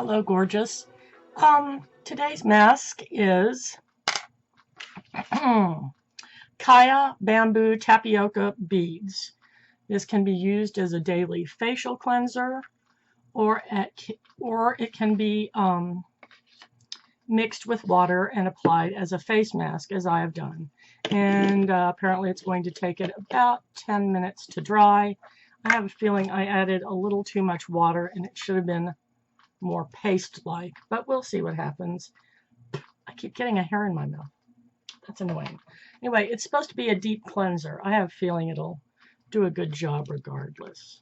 Hello, gorgeous. Today's mask is Kaya Bamboo Tapioca Beads. This can be used as a daily facial cleanser, or it can be mixed with water and applied as a face mask, as I have done. And apparently it's going to take it about 10 minutes to dry. I have a feeling I added a little too much water and it should have been more paste-like, but we'll see what happens. I keep getting a hair in my mouth. That's annoying. Anyway, it's supposed to be a deep cleanser. I have a feeling it'll do a good job regardless.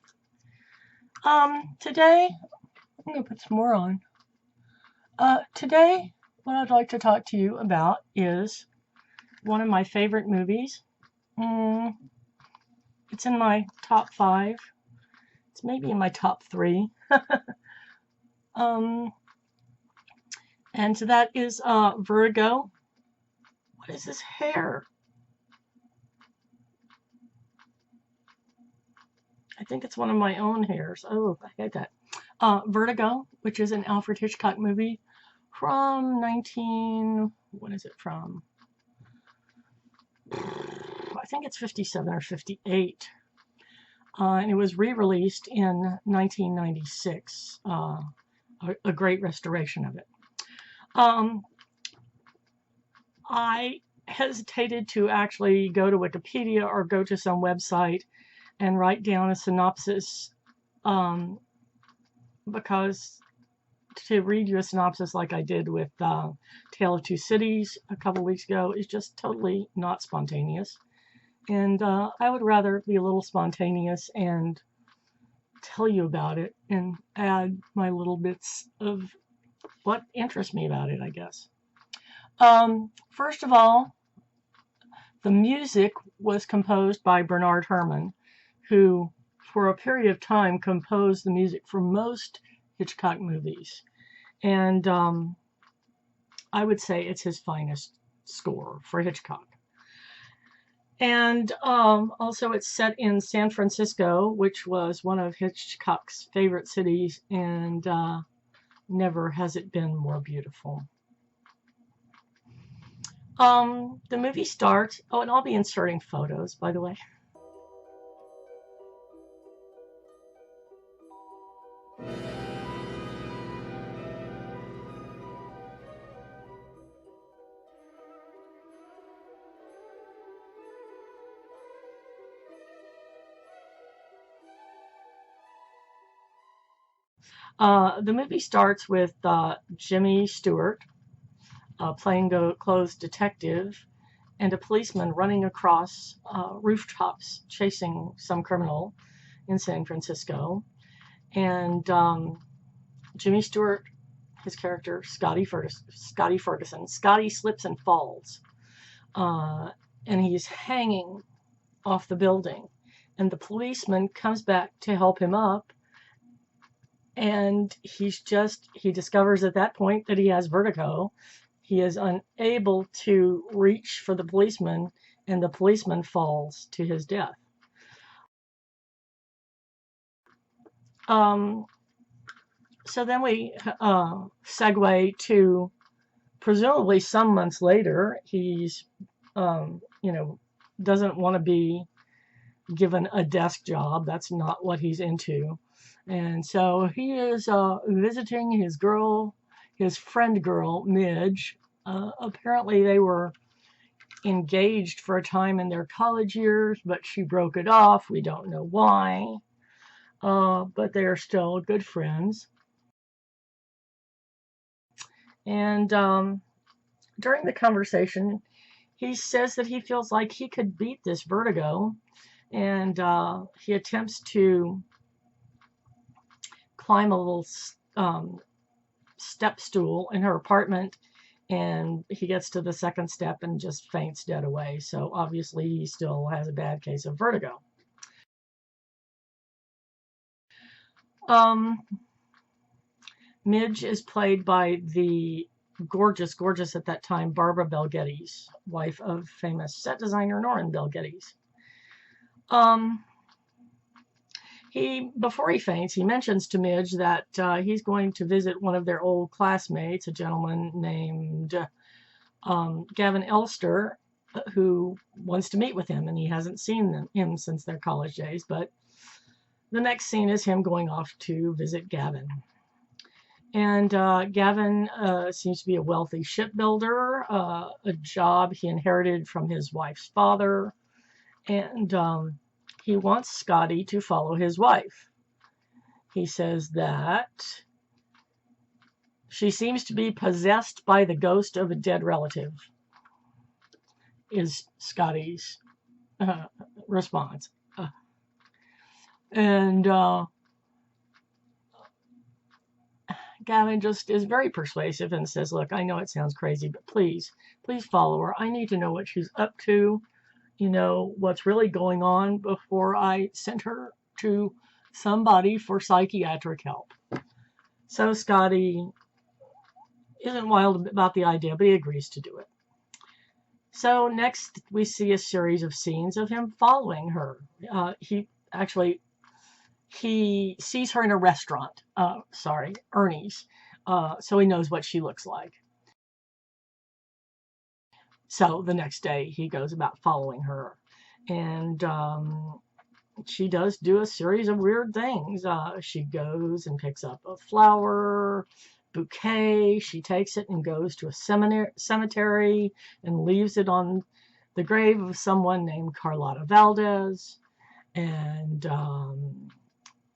Today, I'm going to put some more on. Today, what I'd like to talk to you about is one of my favorite movies. It's in my top 5. It's maybe in my top 3. And so that is Vertigo. What is this hair? I think it's one of my own hairs. Oh, I hate that. Vertigo, which is an Alfred Hitchcock movie from what is it from? I think it's 57 or 58. And it was re-released in 1996. A great restoration of it. I hesitated to actually go to Wikipedia or go to some website and write down a synopsis because to read you a synopsis like I did with Tale of Two Cities a couple weeks ago is just totally not spontaneous. And I would rather be a little spontaneous and tell you about it and add my little bits of what interests me about it, I guess. First of all, the music was composed by Bernard Herrmann, who for a period of time composed the music for most Hitchcock movies. And I would say it's his finest score for Hitchcock. And also it's set in San Francisco, which was one of Hitchcock's favorite cities, and never has it been more beautiful. The movie starts, and I'll be inserting photos, by the way. The movie starts with Jimmy Stewart, a plainclothes detective, and a policeman running across rooftops chasing some criminal in San Francisco. And Jimmy Stewart, his character, Scotty Ferguson, Scotty slips and falls. And he's hanging off the building. And the policeman comes back to help him up. And he discovers at that point that he has vertigo. He is unable to reach for the policeman, and the policeman falls to his death. So then we segue to presumably some months later. He's, doesn't want to be given a desk job. That's not what he's into. And so he is visiting his friend girl, Midge. Apparently they were engaged for a time in their college years, but she broke it off. We don't know why. But they are still good friends. And during the conversation, he says that he feels like he could beat this vertigo. And he attempts to climb a little step stool in her apartment, and he gets to the second step and just faints dead away. So obviously he still has a bad case of vertigo. Midge is played by the gorgeous at that time Barbara Bel Geddes, wife of famous set designer Norman Bel Geddes. Before he faints, he mentions to Midge that he's going to visit one of their old classmates, a gentleman named Gavin Elster, who wants to meet with him, and he hasn't seen him since their college days. But the next scene is him going off to visit Gavin. And Gavin seems to be a wealthy shipbuilder, a job he inherited from his wife's father. And he wants Scotty to follow his wife. He says that she seems to be possessed by the ghost of a dead relative, is Scotty's response. And Gavin just is very persuasive and says, look, I know it sounds crazy, but please follow her. I need to know what she's up to, what's really going on before I send her to somebody for psychiatric help. So Scotty isn't wild about the idea, but he agrees to do it. So next we see a series of scenes of him following her. He sees her in a restaurant, Ernie's, so he knows what she looks like. So the next day he goes about following her, and she does do a series of weird things. She goes and picks up a flower bouquet. She takes it and goes to a cemetery and leaves it on the grave of someone named Carlotta Valdez. And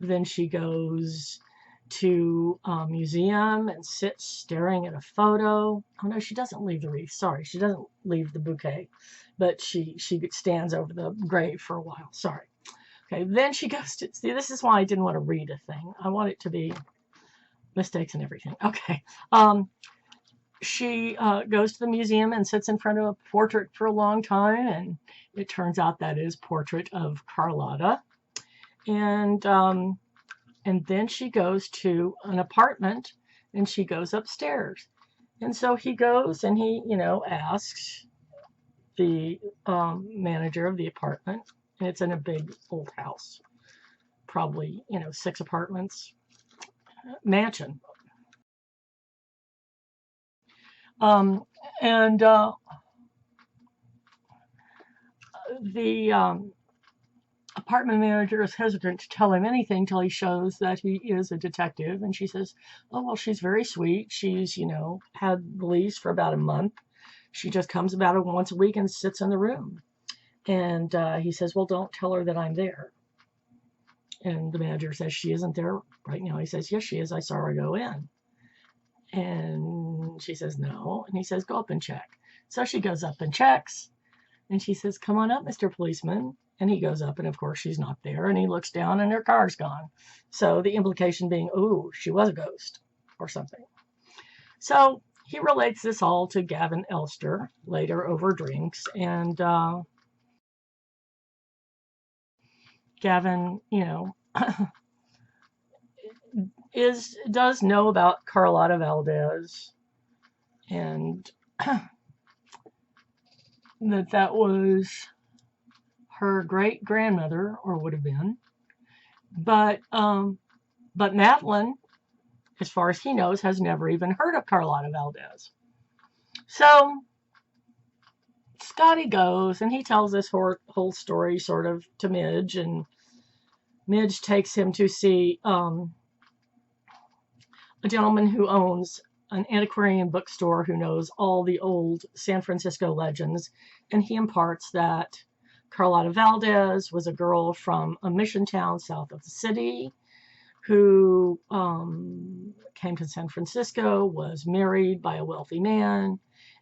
then she goes to a museum and sits staring at a photo. Oh no, she doesn't leave the wreath. Sorry, she doesn't leave the bouquet, but she stands over the grave for a while. Sorry. Okay, then she goes to, see, this is why I didn't want to read a thing. I want it to be mistakes and everything. Okay. She goes to the museum and sits in front of a portrait for a long time, and it turns out that is portrait of Carlotta. And then she goes to an apartment, and she goes upstairs. And so he goes and he, asks the manager of the apartment, and it's in a big old house, probably, 6 apartments, mansion. And the apartment manager is hesitant to tell him anything till he shows that he is a detective. And she says, oh, well, she's very sweet. She's, had the lease for about a month. She just comes about once a week and sits in the room. And he says, well, don't tell her that I'm there. And the manager says, she isn't there right now. He says, yes, she is. I saw her go in. And she says, no. And he says, go up and check. So she goes up and checks. And she says, come on up, Mr. Policeman. And he goes up, and of course she's not there. And he looks down, and her car's gone. So the implication being, oh, she was a ghost or something. So he relates this all to Gavin Elster later over drinks. And Gavin, does know about Carlotta Valdez, and that was her great grandmother, or would have been. But Madeline, as far as he knows, has never even heard of Carlotta Valdez. So Scotty goes and he tells this whole story sort of to Midge, and Midge takes him to see a gentleman who owns an antiquarian bookstore who knows all the old San Francisco legends, and he imparts that Carlotta Valdez was a girl from a mission town south of the city who came to San Francisco, was married by a wealthy man,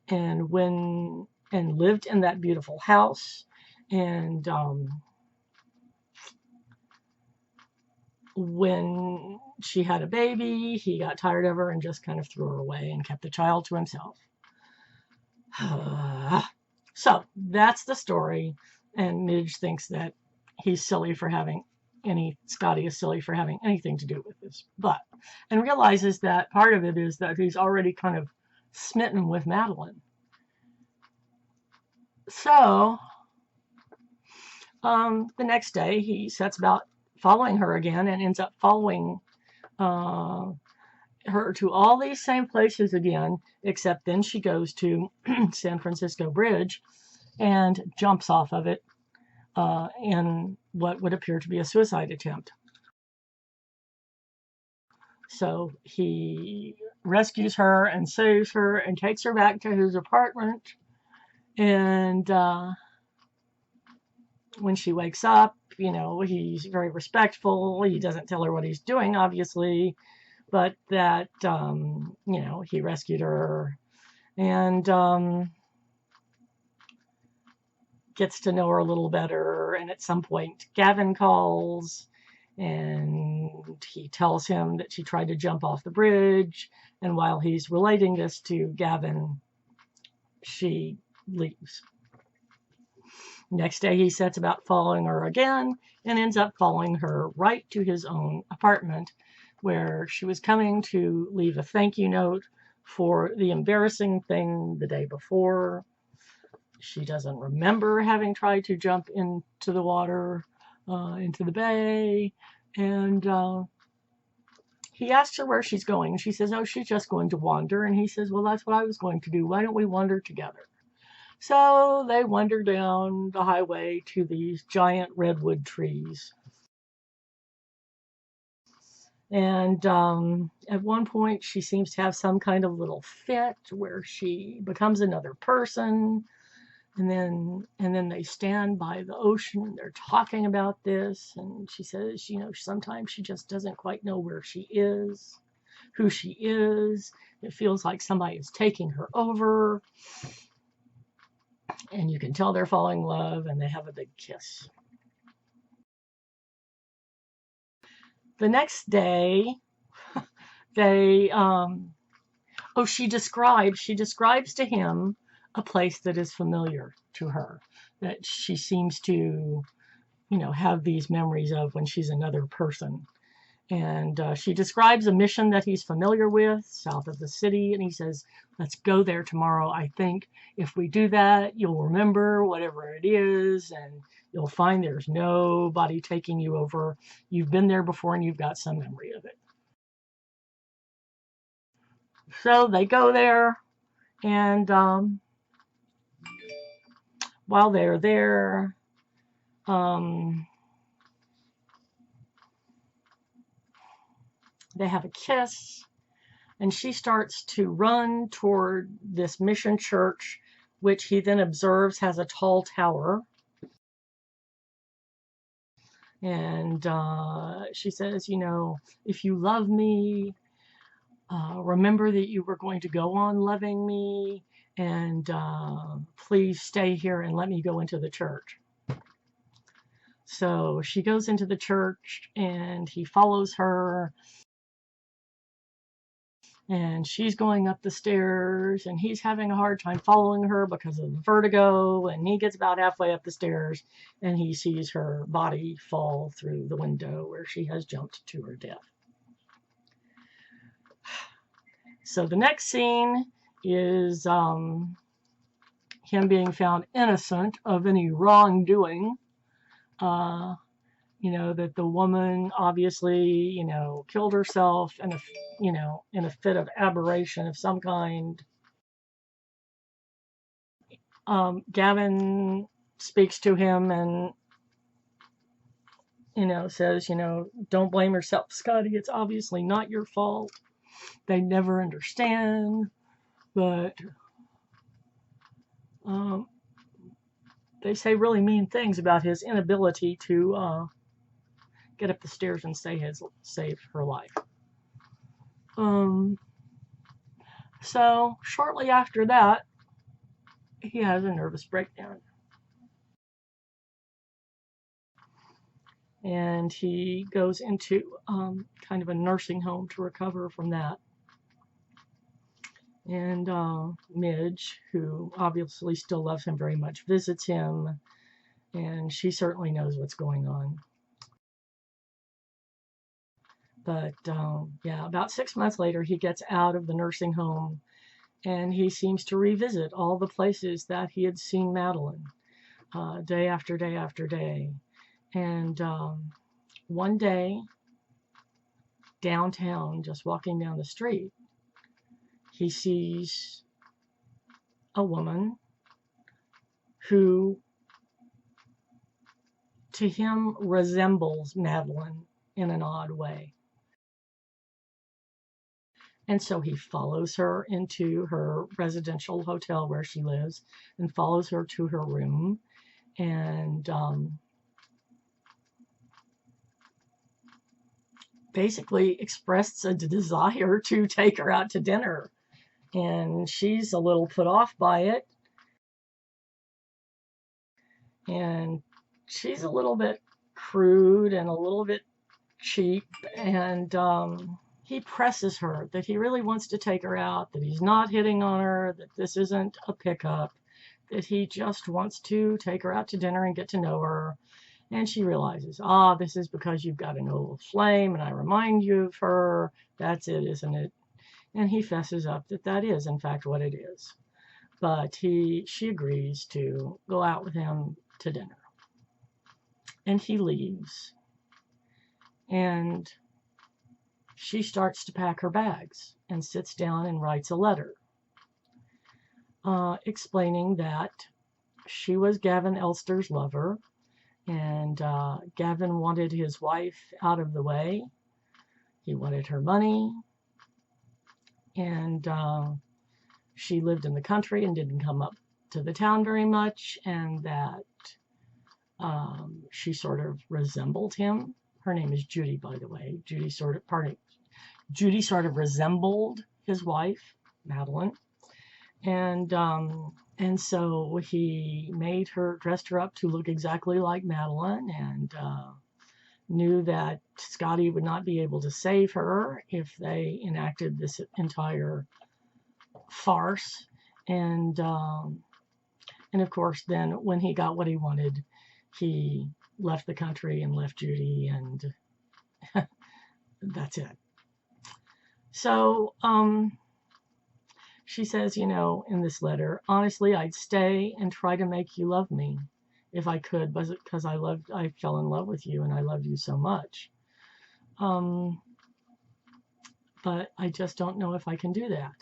and lived in that beautiful house. And when she had a baby, he got tired of her and just kind of threw her away and kept the child to himself. So that's the story. And Midge thinks that he's silly for having Scotty is silly for having anything to do with this. And realizes that part of it is that he's already kind of smitten with Madeline. So the next day he sets about following her again and ends up following her to all these same places again, except then she goes to San Francisco Bridge and jumps off of it in what would appear to be a suicide attempt. So he rescues her and saves her and takes her back to his apartment. And when she wakes up, he's very respectful. He doesn't tell her what he's doing, obviously, but that, he rescued her and gets to know her a little better. And at some point, Gavin calls and he tells him that she tried to jump off the bridge. And while he's relating this to Gavin, she leaves. Next day, he sets about following her again and ends up following her right to his own apartment, where she was coming to leave a thank you note for the embarrassing thing the day before. She doesn't remember having tried to jump into the water, into the bay, and he asks her where she's going. She says, oh, she's just going to wander. And he says, well, that's what I was going to do. Why don't we wander together? So they wander down the highway to these giant redwood trees. And at one point, she seems to have some kind of little fit where she becomes another person. And then they stand by the ocean and they're talking about this. And she says, sometimes she just doesn't quite know where she is, who she is. It feels like somebody is taking her over. And you can tell they're falling in love, and they have a big kiss. The next day, she describes to him a place that is familiar to her, that she seems to, have these memories of when she's another person. And she describes a mission that he's familiar with south of the city. And he says, let's go there tomorrow. I think if we do that, you'll remember whatever it is. And you'll find there's nobody taking you over. You've been there before and you've got some memory of it. So they go there. And while they're there, they have a kiss, and she starts to run toward this mission church, which he then observes has a tall tower. And she says, if you love me, remember that you were going to go on loving me, and please stay here and let me go into the church. So she goes into the church, and he follows her. And she's going up the stairs, and he's having a hard time following her because of the vertigo. And he gets about halfway up the stairs, and he sees her body fall through the window where she has jumped to her death. So the next scene is him being found innocent of any wrongdoing. That the woman obviously, killed herself in a fit of aberration of some kind. Gavin speaks to him and, says, don't blame yourself, Scotty. It's obviously not your fault. They never understand, but they say really mean things about his inability to get up the stairs and save her life. So shortly after that, he has a nervous breakdown. And he goes into kind of a nursing home to recover from that. And Midge, who obviously still loves him very much, visits him. And she certainly knows what's going on. But about 6 months later, he gets out of the nursing home, and he seems to revisit all the places that he had seen Madeline day after day after day. And one day, downtown, just walking down the street, he sees a woman who, to him, resembles Madeline in an odd way. And so he follows her into her residential hotel where she lives and follows her to her room and basically expressed a desire to take her out to dinner. And she's a little put off by it. And she's a little bit crude and a little bit cheap. And he presses her that he really wants to take her out, that he's not hitting on her, that this isn't a pickup, that he just wants to take her out to dinner and get to know her. And she realizes, this is because you've got an old flame and I remind you of her. That's it, isn't it? And he fesses up that that is, in fact, what it is. But she agrees to go out with him to dinner. And he leaves. And she starts to pack her bags and sits down and writes a letter explaining that she was Gavin Elster's lover, and Gavin wanted his wife out of the way. He wanted her money, and she lived in the country and didn't come up to the town very much, and that she sort of resembled him. Her name is Judy, by the way. Judy sort of resembled his wife, Madeline, and so he dressed her up to look exactly like Madeline, and knew that Scotty would not be able to save her if they enacted this entire farce. And of course, then when he got what he wanted, he left the country and left Judy, and that's it. So she says, in this letter, honestly, I'd stay and try to make you love me if I could, because I fell in love with you and I loved you so much. But I just don't know if I can do that.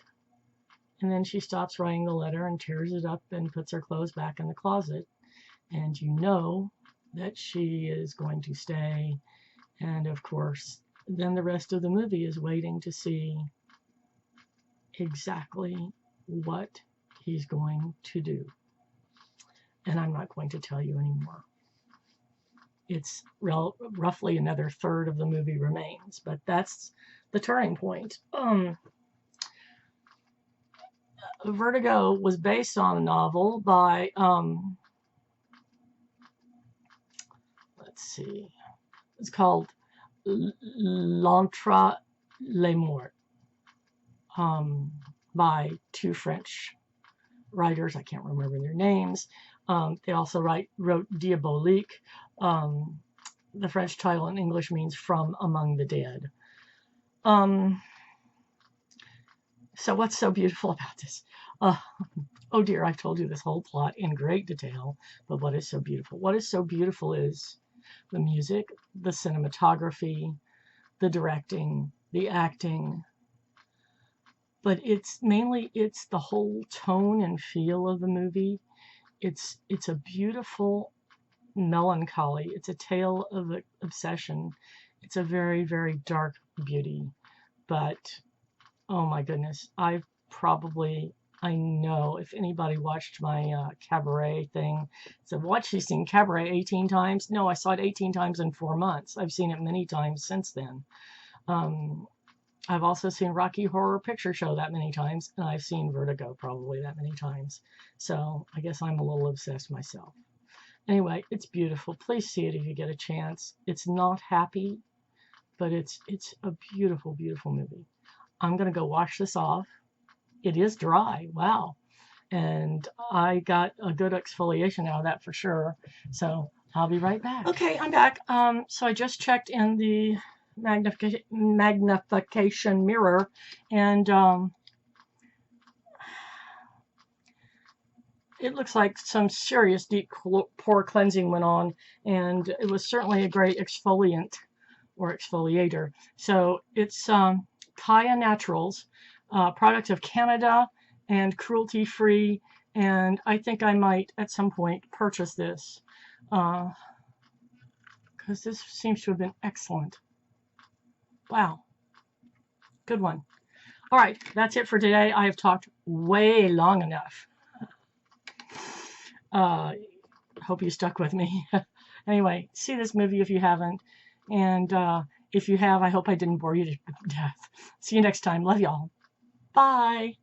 And then she stops writing the letter and tears it up and puts her clothes back in the closet. And you know that she is going to stay. And of course, then the rest of the movie is waiting to see exactly what he's going to do. And I'm not going to tell you anymore. It's roughly another third of the movie remains, but that's the turning point. Vertigo was based on a novel by, let's see, it's called L'Entre les Morts, by two French writers. I can't remember their names. They also wrote Diabolique. The French title in English means From Among the Dead. So what's so beautiful about this? Oh dear, I've told you this whole plot in great detail, but what is so beautiful? What is so beautiful is the music, the cinematography, the directing, the acting, but it's the whole tone and feel of the movie. It's a beautiful melancholy. It's a tale of obsession. It's a very, very dark beauty, but oh my goodness, I know if anybody watched my Cabaret thing, said, what, she's seen Cabaret 18 times? No, I saw it 18 times in 4 months. I've seen it many times since then. I've also seen Rocky Horror Picture Show that many times, and I've seen Vertigo probably that many times. So I guess I'm a little obsessed myself. Anyway, it's beautiful. Please see it if you get a chance. It's not happy, but it's a beautiful, beautiful movie. I'm going to go wash this off. It is dry. Wow. And I got a good exfoliation out of that for sure. So I'll be right back. Okay, I'm back. So I just checked in the magnification mirror, and it looks like some serious deep pore cleansing went on, and it was certainly a great exfoliant. or exfoliator. So it's Kaya Naturals, product of Canada and cruelty-free, and I think I might at some point purchase this because this seems to have been excellent. Wow, good one. All right, that's it for today. I have talked way long enough. Hope you stuck with me. Anyway, see this movie if you haven't, and if you have, I hope I didn't bore you to death. See you next time. Love y'all. Bye.